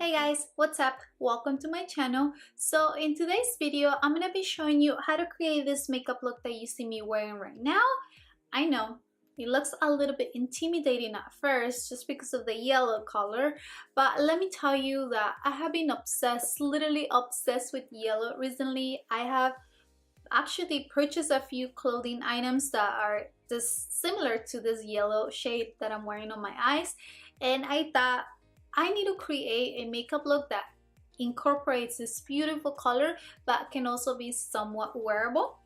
Hey guys, what's up? Welcome to my channel. So in today's video, I'm going to be showing you how to create this makeup look that you see me wearing right now. I know it looks a little bit intimidating at first just because of the yellow color, but let me tell you that I have been obsessed, literally obsessed with yellow recently. I have actually purchased a few clothing items that are just similar to this yellow shade that I'm wearing on my eyes, and I thought I need to create a makeup look that incorporates this beautiful color but can also be somewhat wearable.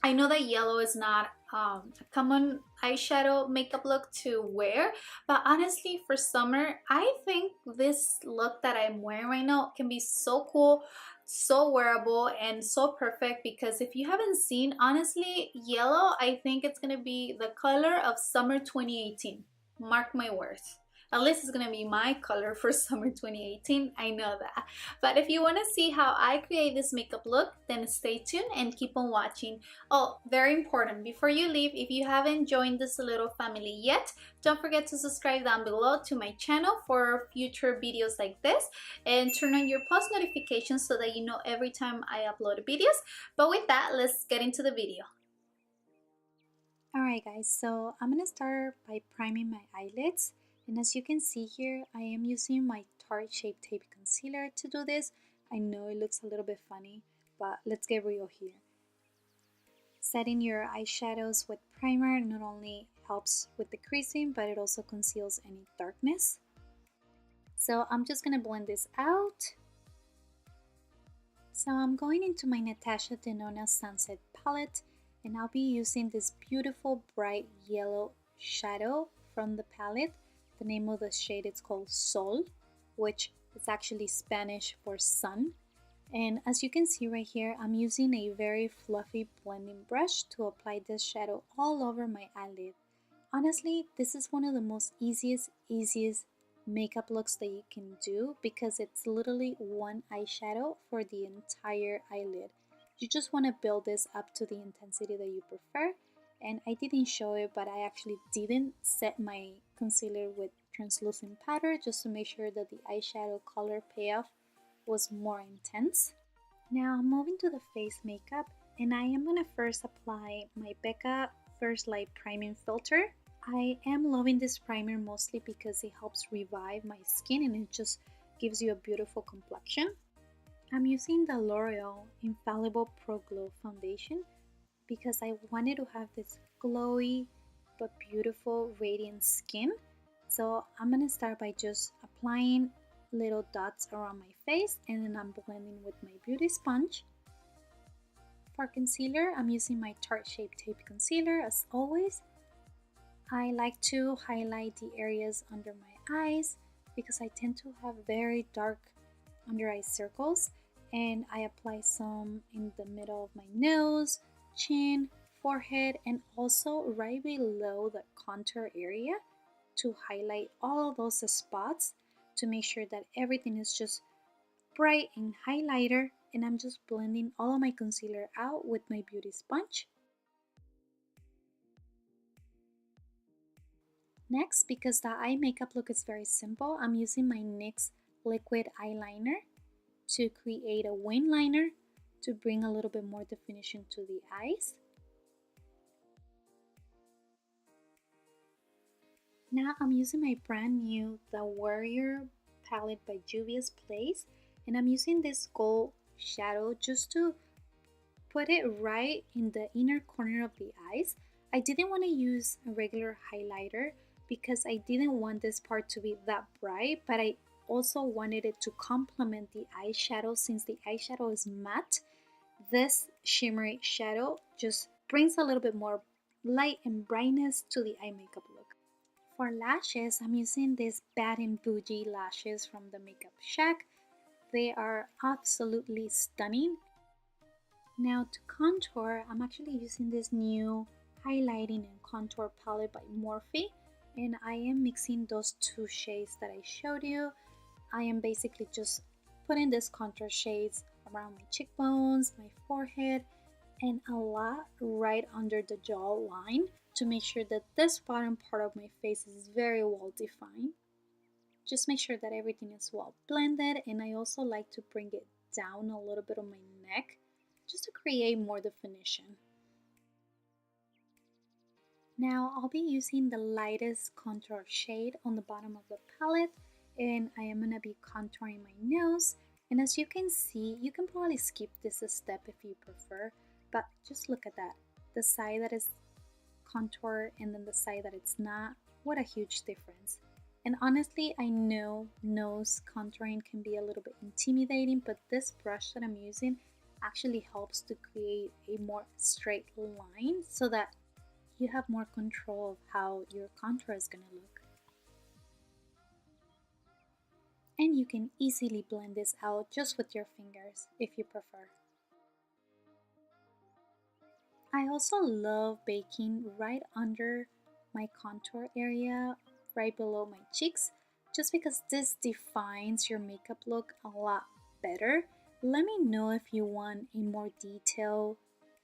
I know that yellow is not a common eyeshadow makeup look to wear, but honestly for summer I think this look that I'm wearing right now can be so cool, so wearable, and so perfect. Because if you haven't seen, honestly, yellow, I think it's gonna be the color of summer 2018. Mark my words. At least it's gonna be my color for summer 2018. I know that. But if you want to see how I create this makeup look, then stay tuned and keep on watching. Oh, very important, before you leave, if you haven't joined this little family yet, don't forget to subscribe down below to my channel for future videos like this, and turn on your post notifications so that you know every time I upload videos. But with that, let's get into the video. Alright guys, so I'm gonna start by priming my eyelids, and as you can see here, I am using my Tarte Shape Tape Concealer to do this. I know it looks a little bit funny, but let's get real here. Setting your eyeshadows with primer not only helps with the creasing, but it also conceals any darkness. So I'm just gonna blend this out. So I'm going into my Natasha Denona Sunset palette, and I'll be using this beautiful bright yellow shadow from the palette. The name of the shade is called Sol, which is actually Spanish for sun. And as you can see right here, I'm using a very fluffy blending brush to apply this shadow all over my eyelid. Honestly, this is one of the most easiest makeup looks that you can do, because it's literally one eyeshadow for the entire eyelid. You just want to build this up to the intensity that you prefer. And I didn't show it, but I actually didn't set my concealer with translucent powder just to make sure that the eyeshadow color payoff was more intense. Now moving to the face makeup, and I am going to first apply my Becca First Light Priming Filter. I am loving this primer mostly because it helps revive my skin and it just gives you a beautiful complexion. I'm using the Loreal Infallible Pro Glow Foundation because I wanted to have this glowy but beautiful radiant skin. So I'm gonna start by just applying little dots around my face, and then I'm blending with my beauty sponge. For concealer, I'm using my Tarte Shape Tape Concealer as always. I like to highlight the areas under my eyes because I tend to have very dark under eye circles, and I apply some in the middle of my nose, chin, forehead, and also right below the contour area to highlight all of those spots to make sure that everything is just bright and highlighter. And I'm just blending all of my concealer out with my beauty sponge. Next, because the eye makeup look is very simple, I'm using my NYX liquid eyeliner to create a wing liner to bring a little bit more definition to the eyes. Now I'm using my brand new The Warrior palette by Juvia's Place, and I'm using this gold shadow just to put it right in the inner corner of the eyes. I didn't want to use a regular highlighter because I didn't want this part to be that bright, but I also wanted it to complement the eyeshadow. Since the eyeshadow is matte, this shimmery shadow just brings a little bit more light and brightness to the eye makeup look. For lashes, I'm using these Bad and Boujee lashes from the Makeup Shack. They are absolutely stunning. Now to contour, I'm actually using this new highlighting and contour palette by Morphe, and I am mixing those two shades that I showed you. I am basically just putting these contour shades around my cheekbones, my forehead, and a lot right under the jawline to make sure that this bottom part of my face is very well defined. Just make sure that everything is well blended, and I also like to bring it down a little bit on my neck just to create more definition. Now I'll be using the lightest contour shade on the bottom of the palette, and I am going to be contouring my nose. And as you can see, you can probably skip this step if you prefer, but just look at that. The side that is contour and then the side that it's not, what a huge difference. And honestly, I know nose contouring can be a little bit intimidating, but this brush that I'm using actually helps to create a more straight line so that you have more control of how your contour is going to look. And you can easily blend this out just with your fingers if you prefer. I also love baking right under my contour area, right below my cheeks, just because this defines your makeup look a lot better. Let me know if you want a more detailed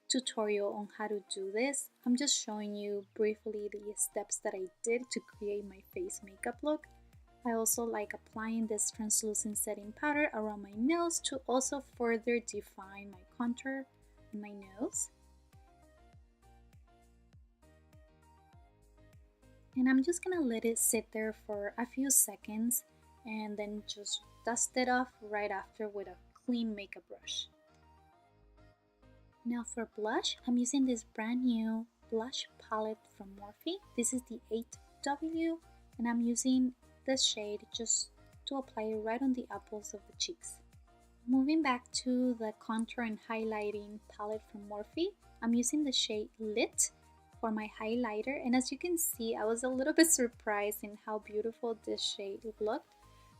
tutorial on how to do this. I'm just showing you briefly the steps that I did to create my face makeup look. I also like applying this translucent setting powder around my nose to also further define my contour in my nose. And I'm just gonna let it sit there for a few seconds and then just dust it off right after with a clean makeup brush. Now for blush, I'm using this brand new blush palette from Morphe. This is the 8W, and I'm using this shade just to apply it right on the apples of the cheeks. Moving back to the contour and highlighting palette from Morphe, I'm using the shade Lit for my highlighter, and as you can see, I was a little bit surprised in how beautiful this shade looked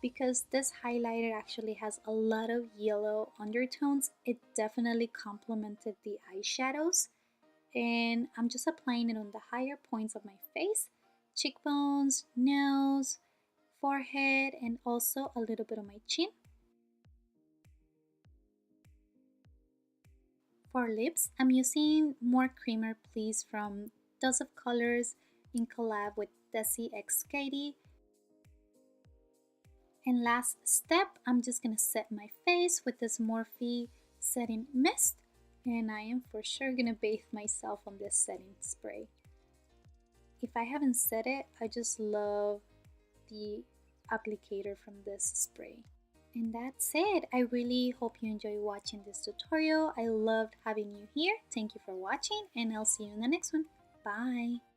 because this highlighter actually has a lot of yellow undertones. It definitely complemented the eyeshadows, and I'm just applying it on the higher points of my face, cheekbones, nose, forehead, and also a little bit on my chin. For lips, I'm using More Creamer Please from Dose of Colors in collab with Desi X Katie. And last step, I'm just gonna set my face with this Morphe setting mist, and I am for sure gonna bathe myself on this setting spray. If I haven't said it, I just love the applicator from this spray. And that's it. I really hope you enjoy watching this tutorial. I loved having you here. Thank you for watching, and I'll see you in the next one. Bye!